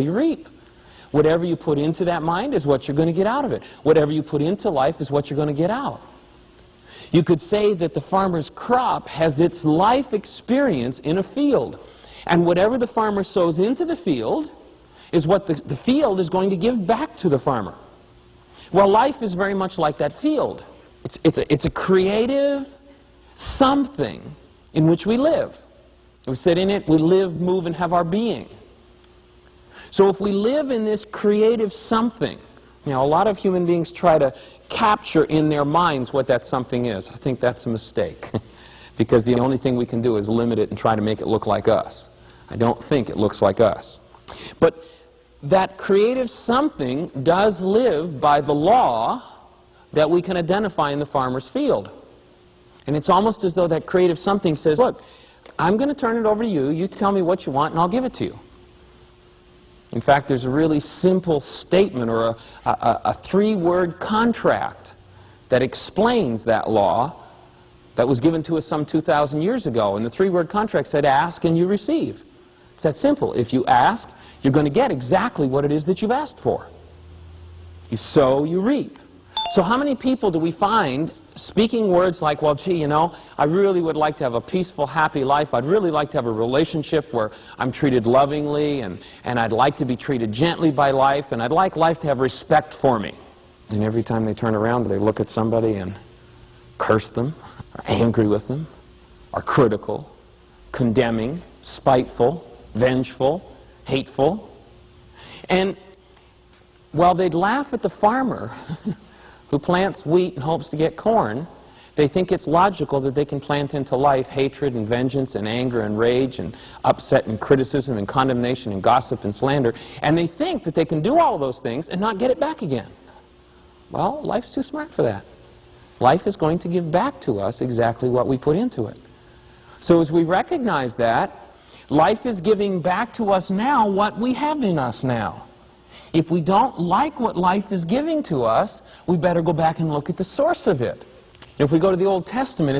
you reap. Whatever you put into that mind is what you're going to get out of it. Whatever you put into life is what you're going to get out. You could say that the farmer's crop has its life experience in a field. And whatever the farmer sows into the field is what the field is going to give back to the farmer. Well, life is very much like that field. It's a creative something in which we live. We sit in it, we live, move, and have our being. So if we live in this creative something, you know, a lot of human beings try to capture in their minds what that something is. I think that's a mistake because the only thing we can do is limit it and try to make it look like us. I don't think it looks like us. But that creative something does live by the law that we can identify in the farmer's field. And it's almost as though that creative something says, look, I'm going to turn it over to you, you tell me what you want and I'll give it to you. In fact, there's a really simple statement or a three-word contract that explains that law that was given to us some 2,000 years ago. And the three-word contract said, ask and you receive. It's that simple. If you ask, you're going to get exactly what it is that you've asked for. You sow, you reap. So how many people do we find speaking words like, well, gee, you know, I really would like to have a peaceful, happy life. I'd really like to have a relationship where I'm treated lovingly, and I'd like to be treated gently by life, and I'd like life to have respect for me. And every time they turn around, they look at somebody and curse them, are angry with them, are critical, condemning, spiteful, vengeful, hateful. And while they'd laugh at the farmer who plants wheat and hopes to get corn, they think it's logical that they can plant into life hatred and vengeance and anger and rage and upset and criticism and condemnation and gossip and slander. And they think that they can do all of those things and not get it back again. Well, life's too smart for that. Life is going to give back to us exactly what we put into it. So as we recognize that, life is giving back to us now what we have in us now. If we don't like what life is giving to us, we better go back and look at the source of it. If we go to the Old Testament,